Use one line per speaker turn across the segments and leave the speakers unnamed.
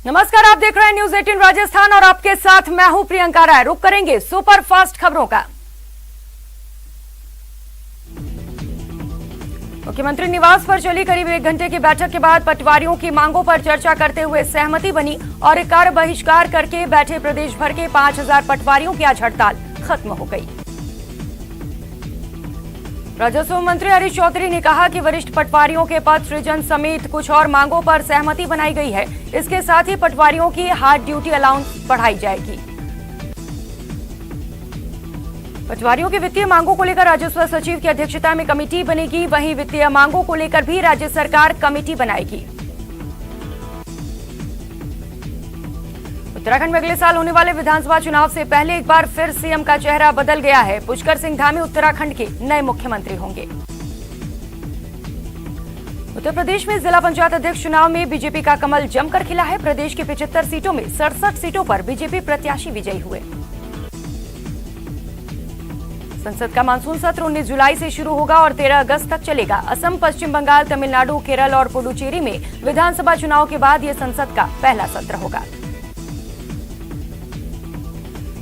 नमस्कार, आप देख रहे हैं न्यूज 18 राजस्थान और आपके साथ मैं हूं प्रियंका राय। रुक करेंगे सुपर फास्ट खबरों का। मुख्यमंत्री निवास पर चली करीब 1 घंटे की बैठक के बाद पटवारियों की मांगों पर चर्चा करते हुए सहमति बनी और कार्य बहिष्कार करके बैठे प्रदेश भर के 5000 पटवारियों की आज हड़ताल खत्म हो गई। राजस्व मंत्री हरीश चौधरी ने कहा कि वरिष्ठ पटवारियों के पद सृजन समेत कुछ और मांगों पर सहमति बनाई गई है। इसके साथ ही पटवारियों की हार्ड ड्यूटी अलाउंस बढ़ाई जाएगी। पटवारियों की वित्तीय मांगों को लेकर राजस्व सचिव की अध्यक्षता में कमेटी बनेगी। वहीं वित्तीय मांगों को लेकर भी राज्य सरकार कमेटी बनाएगी। उत्तराखंड में अगले साल होने वाले विधानसभा चुनाव से पहले एक बार फिर सीएम का चेहरा बदल गया है। पुष्कर सिंह धामी उत्तराखंड के नए मुख्यमंत्री होंगे। उत्तर प्रदेश में जिला पंचायत अध्यक्ष चुनाव में बीजेपी का कमल जमकर खिला है। प्रदेश की 75 सीटों में 67 सीटों पर बीजेपी प्रत्याशी विजयी हुए। संसद का मानसून सत्र 19 जुलाई से शुरू होगा और 13 अगस्त तक चलेगा। असम, पश्चिम बंगाल, तमिलनाडु, केरल और पुडुचेरी में विधानसभा चुनाव के बाद यह संसद का पहला सत्र होगा।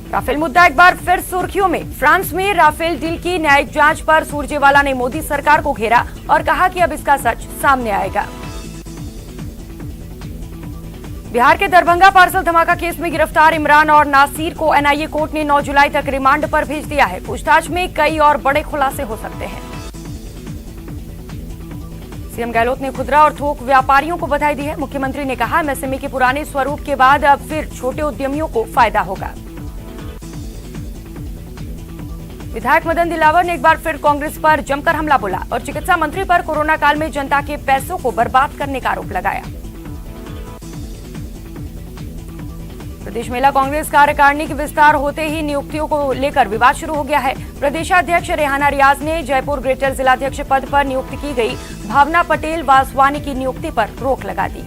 राफेल मुद्दा एक बार फिर सुर्खियों में। फ्रांस में राफेल डील की न्यायिक जांच पर सुरजेवाला ने मोदी सरकार को घेरा और कहा कि अब इसका सच सामने आएगा। बिहार के दरभंगा पार्सल धमाका केस में गिरफ्तार इमरान और नासिर को एनआईए कोर्ट ने 9 जुलाई तक रिमांड पर भेज दिया है। पूछताछ में कई और बड़े खुलासे हो सकते हैं। सीएम गहलोत ने खुदरा और थोक व्यापारियों को बधाई दी है। मुख्यमंत्री ने कहा एमएसएमई के पुराने स्वरूप के बाद अब फिर छोटे उद्यमियों को फायदा होगा। विधायक मदन दिलावर ने एक बार फिर कांग्रेस पर जमकर हमला बोला और चिकित्सा मंत्री पर कोरोना काल में जनता के पैसों को बर्बाद करने का आरोप लगाया। प्रदेश महिला कांग्रेस कार्यकारिणी के विस्तार होते ही नियुक्तियों को लेकर विवाद शुरू हो गया है। प्रदेशाध्यक्ष रेहाना रियाज ने जयपुर ग्रेटर जिलाध्यक्ष पद पर नियुक्त की गई भावना पटेल वासवानी की नियुक्ति पर रोक लगा दी।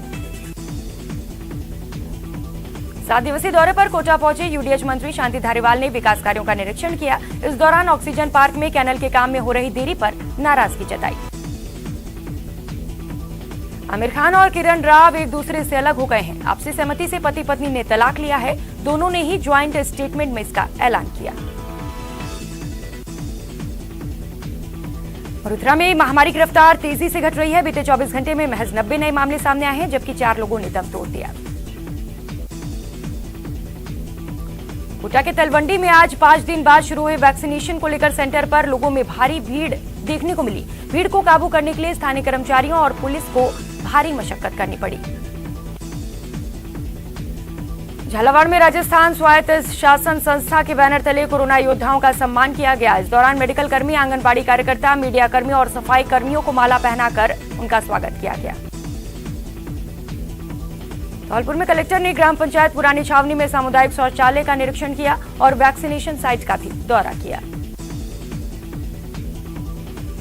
7 दिवसीय दौरे पर कोटा पहुंचे यूडीएच मंत्री शांति धारीवाल ने विकास कार्यों का निरीक्षण किया। इस दौरान ऑक्सीजन पार्क में कैनल के काम में हो रही देरी पर नाराजगी जताई। आमिर खान और किरण राव एक दूसरे से अलग हो गए हैं। आपसी सहमति से पति पत्नी ने तलाक लिया है। दोनों ने ही ज्वाइंट स्टेटमेंट में इसका ऐलान किया। वडोदरा में महामारी की रफ्तार तेजी से घट रही है। बीते 24 घंटे में महज 90 नए मामले सामने आए हैं, जबकि 4 लोगों ने दम तोड़ दिया। कोटा के तलवंडी में आज 5 दिन बाद शुरू हुए वैक्सीनेशन को लेकर सेंटर पर लोगों में भारी भीड़ देखने को मिली। भीड़ को काबू करने के लिए स्थानीय कर्मचारियों और पुलिस को भारी मशक्कत करनी पड़ी। झालावाड़ में राजस्थान स्वायत्त शासन संस्था के बैनर तले कोरोना योद्धाओं का सम्मान किया गया। इस दौरान मेडिकल कर्मी, आंगनबाड़ी कार्यकर्ता, मीडिया कर्मी और सफाई कर्मियों को माला पहनाकर उनका स्वागत किया गया। धौलपुर में कलेक्टर ने ग्राम पंचायत पुरानी छावनी में सामुदायिक शौचालय का निरीक्षण किया और वैक्सीनेशन साइट का भी दौरा किया।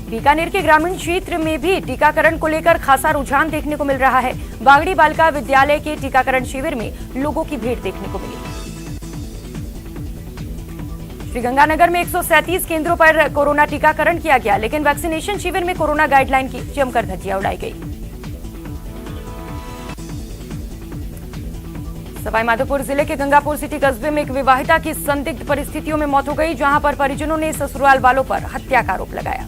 बीकानेर के ग्रामीण क्षेत्र में भी टीकाकरण को लेकर खासा रुझान देखने को मिल रहा है। बागड़ी बालिका विद्यालय के टीकाकरण शिविर में लोगों की भीड़ देखने को मिली। श्रीगंगानगर में 137 केंद्रों पर कोरोना टीकाकरण किया गया, लेकिन वैक्सीनेशन शिविर में कोरोना गाइडलाइन की जमकर धज्जियां उड़ाई गई। सवाईमाधोपुर जिले के गंगापुर सिटी कस्बे में एक विवाहिता की संदिग्ध परिस्थितियों में मौत हो गई, जहां पर परिजनों ने ससुराल वालों पर हत्या का आरोप लगाया।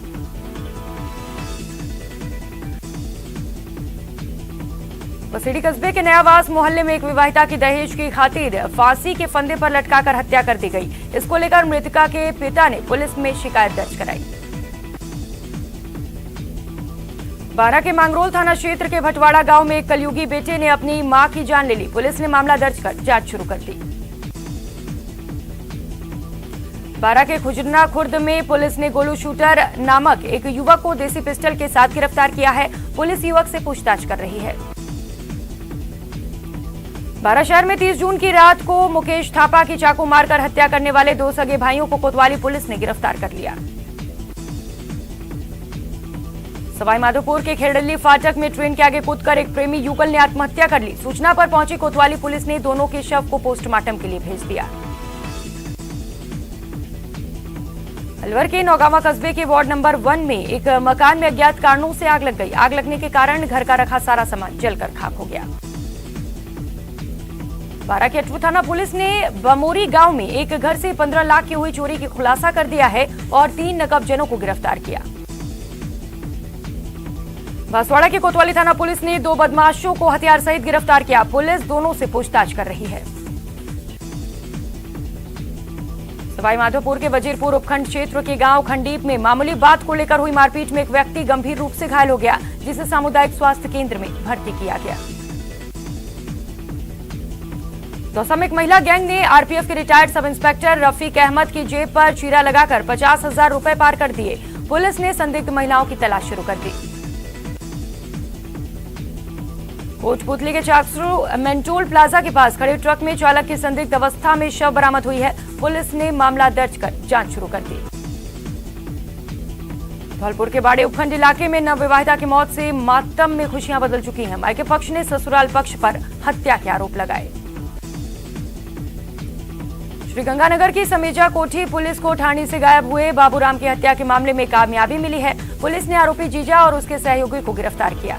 बसेड़ी कस्बे के नयावास मोहल्ले में एक विवाहिता की दहेज की खातिर फांसी के फंदे पर लटकाकर हत्या कर दी गई। इसको लेकर मृतका के पिता ने पुलिस में शिकायत दर्ज कराई। बारां के मांगरोल थाना क्षेत्र के भटवाड़ा गांव में एक कलयुगी बेटे ने अपनी मां की जान ले ली। पुलिस ने मामला दर्ज कर जांच शुरू कर दी। बारां के खुजरना खुर्द में पुलिस ने गोलू शूटर नामक एक युवक को देसी पिस्टल के साथ गिरफ्तार किया है। पुलिस युवक से पूछताछ कर रही है। बारां शहर में 30 जून की रात को मुकेश थापा की चाकू मारकर हत्या करने वाले 2 सगे भाइयों को कोतवाली पुलिस ने गिरफ्तार कर लिया। सवाईमाधोपुर के खेड़ली फाटक में ट्रेन के आगे कूदकर एक प्रेमी युगल ने आत्महत्या कर ली। सूचना पर पहुंची कोतवाली पुलिस ने दोनों के शव को पोस्टमार्टम के लिए भेज दिया। अलवर के नौगावा कस्बे के वार्ड नंबर 1 में एक मकान में अज्ञात कारणों से आग लग गई। आग लगने के कारण घर का रखा सारा सामान जलकर खाक हो गया। बारां की अटरू थाना पुलिस ने बमोरी गांव में एक घर से 15 लाख की हुई चोरी की खुलासा कर दिया है और 3 नकबजनों को गिरफ्तार किया। बांसवाड़ा के कोतवाली थाना पुलिस ने 2 बदमाशों को हथियार सहित गिरफ्तार किया। पुलिस दोनों से पूछताछ कर रही है। सवाईमाधोपुर के वजीरपुर उपखंड क्षेत्र के गांव खंडीप में मामूली बात को लेकर हुई मारपीट में एक व्यक्ति गंभीर रूप से घायल हो गया, जिसे सामुदायिक स्वास्थ्य केंद्र में भर्ती किया गया। दौसा में एक महिला गैंग ने आरपीएफ के retired sub inspector Rafiq Ahmad की जेब पर चीरा लगाकर 50,000 रुपए पार कर दिए। पुलिस ने संदिग्ध महिलाओं की तलाश शुरू कर दी। कोटपुतली के चाकसरू मेंटोल प्लाजा के पास खड़े ट्रक में चालक की संदिग्ध अवस्था में शव बरामद हुई है। पुलिस ने मामला दर्ज कर जांच शुरू कर दी। धौलपुर के बाड़े उपखंड इलाके में नवविवाहिता की मौत से मातम में खुशियां बदल चुकी हैं। मायके पक्ष ने ससुराल पक्ष पर हत्या के आरोप लगाए। श्रीगंगानगर की समेजा कोठी पुलिस को ठाणी से गायब हुए बाबूराम की हत्या के मामले में कामयाबी मिली है। पुलिस ने आरोपी जीजा और उसके सहयोगी को गिरफ्तार किया।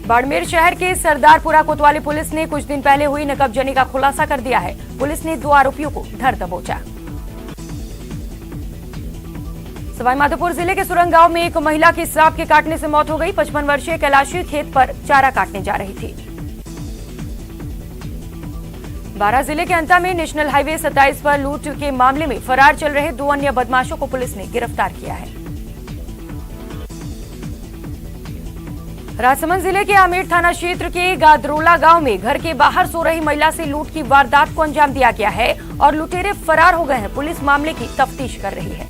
बाड़मेर शहर के सरदारपुरा कोतवाली पुलिस ने कुछ दिन पहले हुई नकबजनी का खुलासा कर दिया है। पुलिस ने 2 आरोपियों को धर दबोचा। सवाईमाधोपुर जिले के सुरंग गांव में एक महिला की सांप के काटने से मौत हो गई। 55 वर्षीय कैलाशी खेत पर चारा काटने जा रही थी। बारां जिले के अंता में नेशनल हाईवे 27 पर लूट के मामले में फरार चल रहे 2 अन्य बदमाशों को पुलिस ने गिरफ्तार किया है। राजसमंद जिले के आमेर थाना क्षेत्र के गादरोला गांव में घर के बाहर सो रही महिला से लूट की वारदात को अंजाम दिया गया है और लुटेरे फरार हो गए हैं। पुलिस मामले की तफ्तीश कर रही है।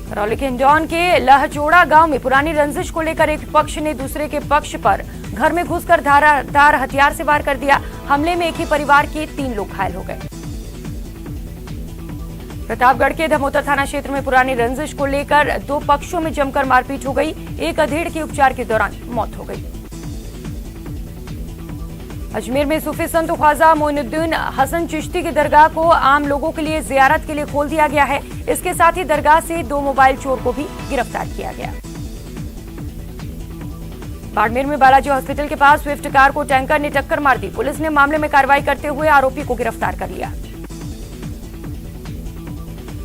करौली के हिंडौन के लहचोड़ा गांव में पुरानी रंजिश को लेकर एक पक्ष ने दूसरे के पक्ष पर घर में घुसकर धारदार हथियार से वार कर दिया। हमले में एक ही परिवार के 3 लोग घायल हो गए। प्रतापगढ़ के धमोतर थाना क्षेत्र में पुरानी रंजिश को लेकर 2 पक्षों में जमकर मारपीट हो गई। एक अधेड़ की उपचार के दौरान मौत हो गई। अजमेर में सूफी संत ख्वाजा मोइनुद्दीन हसन चिश्ती की दरगाह को आम लोगों के लिए जियारत के लिए खोल दिया गया है। इसके साथ ही दरगाह से 2 मोबाइल चोर को भी गिरफ्तार किया गया। बाड़मेर में बालाजी हॉस्पिटल के पास स्विफ्ट कार को टैंकर ने टक्कर मार दी। पुलिस ने मामले में कार्रवाई करते हुए आरोपी को गिरफ्तार कर लिया।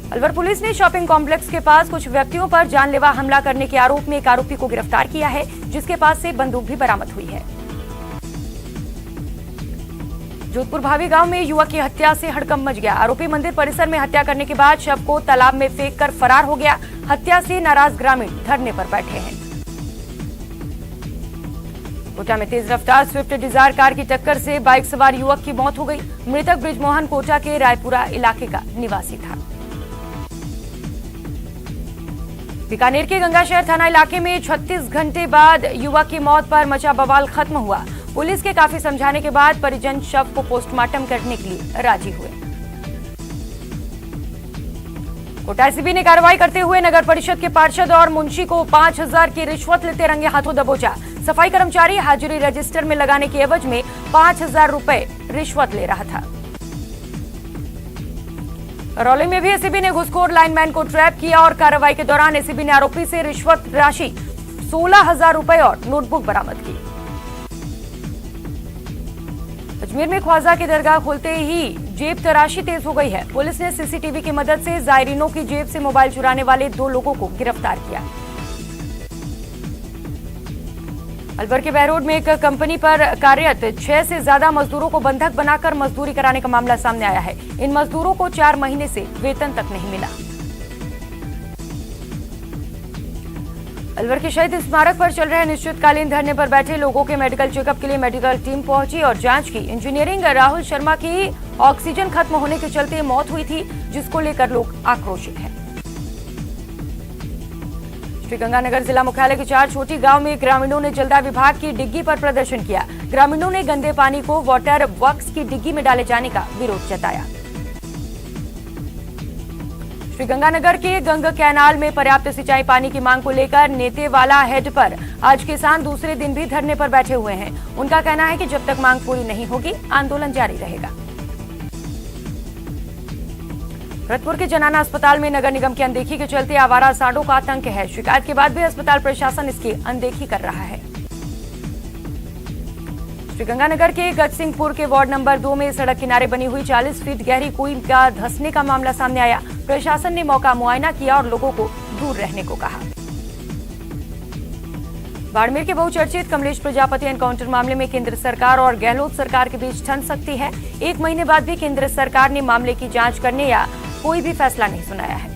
अलवर पुलिस ने शॉपिंग कॉम्प्लेक्स के पास कुछ व्यक्तियों पर जानलेवा हमला करने के आरोप में एक आरोपी को गिरफ्तार किया है, जिसके पास से बंदूक भी बरामद हुई है। जोधपुर भावी गांव में युवक की हत्या से हड़कंप मच गया। आरोपी मंदिर परिसर में हत्या करने के बाद शव को तालाब में फेंककर फरार हो गया। हत्या से नाराज ग्रामीण धरने पर बैठे हैं। कोटा में तेज रफ्तार स्विफ्ट डिजायर कार की टक्कर से बाइक सवार युवक की मौत हो गई। मृतक ब्रिजमोहन कोटा के रायपुरा इलाके का निवासी था। बीकानेर के गंगाशहर थाना इलाके में 36 घंटे बाद युवक की मौत पर मचा बवाल खत्म हुआ। पुलिस के काफी समझाने के बाद परिजन शव को पोस्टमार्टम करने के लिए राजी हुए। कोटा एसीबी ने कार्रवाई करते हुए नगर परिषद के पार्षद और मुंशी को 5,000 की रिश्वत लेते रंगे हाथों दबोचा। सफाई कर्मचारी हाजिरी रजिस्टर में लगाने के एवज में 5,000 रुपए रिश्वत ले रहा था। करौली में भी एसीबी ने घुसखोर लाइनमैन को ट्रैप किया और कार्रवाई के दौरान एसीबी ने आरोपी से रिश्वत राशि 16,000 रुपए और नोटबुक बरामद की। अजमेर में ख्वाजा की दरगाह खोलते ही जेब तराशी तेज हो गई है। पुलिस ने सीसीटीवी की मदद से जायरीनों की जेब से मोबाइल चुराने वाले 2 लोगों को गिरफ्तार किया। अलवर के बहरोड में एक कंपनी पर कार्यरत 6 से ज्यादा मजदूरों को बंधक बनाकर मजदूरी कराने का मामला सामने आया है। इन मजदूरों को 4 महीने से वेतन तक नहीं मिला। अलवर के शहीद स्मारक पर चल रहे अनिश्चितकालीन धरने पर बैठे लोगों के मेडिकल चेकअप के लिए मेडिकल टीम पहुंची और जांच की। इंजीनियरिंग राहुल शर्मा की ऑक्सीजन खत्म होने के चलते मौत हुई थी, जिसको लेकर लोग आक्रोशित हैं। श्रीगंगानगर जिला मुख्यालय के 4 छोटी गांव में ग्रामीणों ने जलदाय विभाग की डिग्गी पर प्रदर्शन किया। ग्रामीणों ने गंदे पानी को वाटर वर्क्स की डिग्गी में डाले जाने का विरोध जताया। श्रीगंगानगर के गंग कैनाल में पर्याप्त सिंचाई पानी की मांग को लेकर नेतेवाला हेड पर आज किसान दूसरे दिन भी धरने पर बैठे हुए हैं। उनका कहना है कि जब तक मांग पूरी नहीं होगी, आंदोलन जारी रहेगा। भरतपुर के जनाना अस्पताल में नगर निगम की अनदेखी के चलते आवारा सांडों का आतंक है। शिकायत के बाद भी अस्पताल प्रशासन इसकी अनदेखी कर रहा है। श्रीगंगानगर के गजसिंहपुर के वार्ड नंबर 2 में सड़क किनारे बनी हुई 40 फीट गहरी कुई का धंसने का मामला सामने आया। प्रशासन ने मौका मुआयना किया और लोगों को दूर रहने को कहा। बाड़मेर के बहुचर्चित कमलेश प्रजापति एनकाउंटर मामले में केंद्र सरकार और गहलोत सरकार के बीच ठन सकती है। 1 महीने बाद भी केंद्र सरकार ने मामले की जांच करने या कोई भी फैसला नहीं सुनाया है।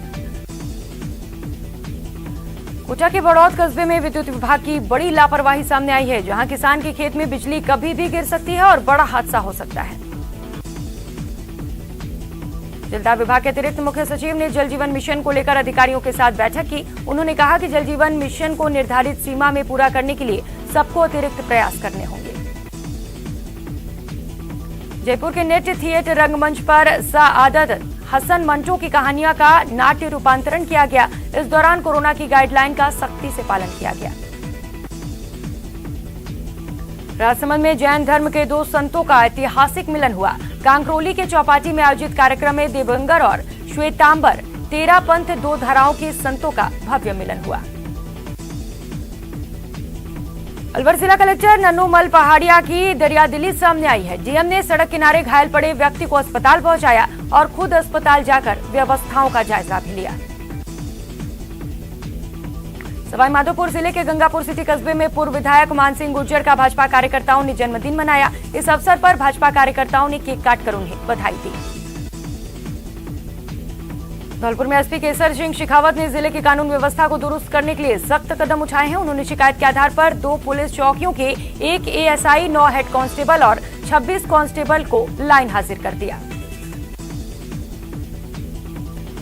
कोटा के बड़ौद कस्बे में विद्युत विभाग की बड़ी लापरवाही सामने आई है, जहां किसान के खेत में बिजली कभी भी गिर सकती है और बड़ा हादसा हो सकता है। जलदाय विभाग के अतिरिक्त मुख्य सचिव ने जल जीवन मिशन को लेकर अधिकारियों के साथ बैठक की। उन्होंने कहा कि जल जीवन मिशन को निर्धारित सीमा में पूरा करने के लिए सबको अतिरिक्त प्रयास करने होंगे। जयपुर के नेट थिएटर रंगमंच पर सआदत हसन मंटो की कहानियां का नाट्य रूपांतरण किया गया। इस दौरान कोरोना की गाइडलाइन का सख्ती से पालन किया गया। राजसमंद में जैन धर्म के 2 संतों का ऐतिहासिक मिलन हुआ। कांकरोली के चौपाटी में आयोजित कार्यक्रम में दिवंगर और श्वेतांबर 13 पंथ 2 धाराओं के संतों का भव्य मिलन हुआ। अलवर जिला कलेक्टर नन्नूमल पहाड़िया की दरियादिली सामने आई है। डीएम ने सड़क किनारे घायल पड़े व्यक्ति को अस्पताल पहुंचाया और खुद अस्पताल जाकर व्यवस्थाओं का जायजा भी लिया। सवाईमाधोपुर जिले के गंगापुर सिटी कस्बे में पूर्व विधायक मान सिंह गुर्जर का भाजपा कार्यकर्ताओं ने जन्मदिन मनाया। इस अवसर पर भाजपा कार्यकर्ताओं ने केक काटकर उन्हें बधाई दी। धौलपुर में एसपी केसर सिंह शेखावत ने जिले की कानून व्यवस्था को दुरुस्त करने के लिए सख्त कदम उठाए हैं। उन्होंने शिकायत के आधार पर 2 पुलिस चौकियों के 1 एएसआई, 9 हेड कांस्टेबल और 26 कांस्टेबल को लाइन हाजिर कर दिया।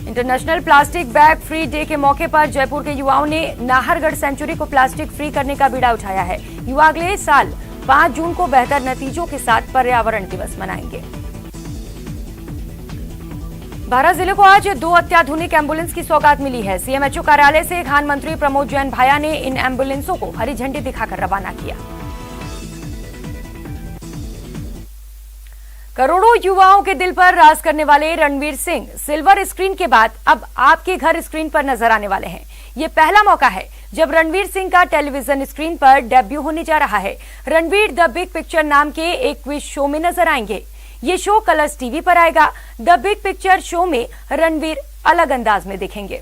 International plastic bag free day के मौके पर जयपुर के युवाओं ने नाहरगढ़ सेंचुरी को प्लास्टिक फ्री करने का बीड़ा उठाया है। युवा अगले साल 5 जून को बेहतर नतीजों के साथ पर्यावरण दिवस मनाएंगे। बारां जिले को आज 2 अत्याधुनिक एम्बुलेंस की सौगात मिली है। सीएमएचओ कार्यालय से खान मंत्री प्रमोद जैन भाया ने इन एम्बुलेंसों को हरी झंडी दिखाकर रवाना किया। करोड़ों युवाओं के दिल पर राज करने वाले रणवीर सिंह सिल्वर स्क्रीन के बाद अब आपके घर स्क्रीन पर नजर आने वाले हैं। ये पहला मौका है जब रणवीर सिंह का टेलीविजन स्क्रीन पर डेब्यू होने जा रहा है। रणवीर द बिग पिक्चर नाम के एक क्विज शो में नजर आएंगे। ये शो कलर्स टीवी पर आएगा। द बिग पिक्चर शो में रणवीर अलग अंदाज में दिखेंगे।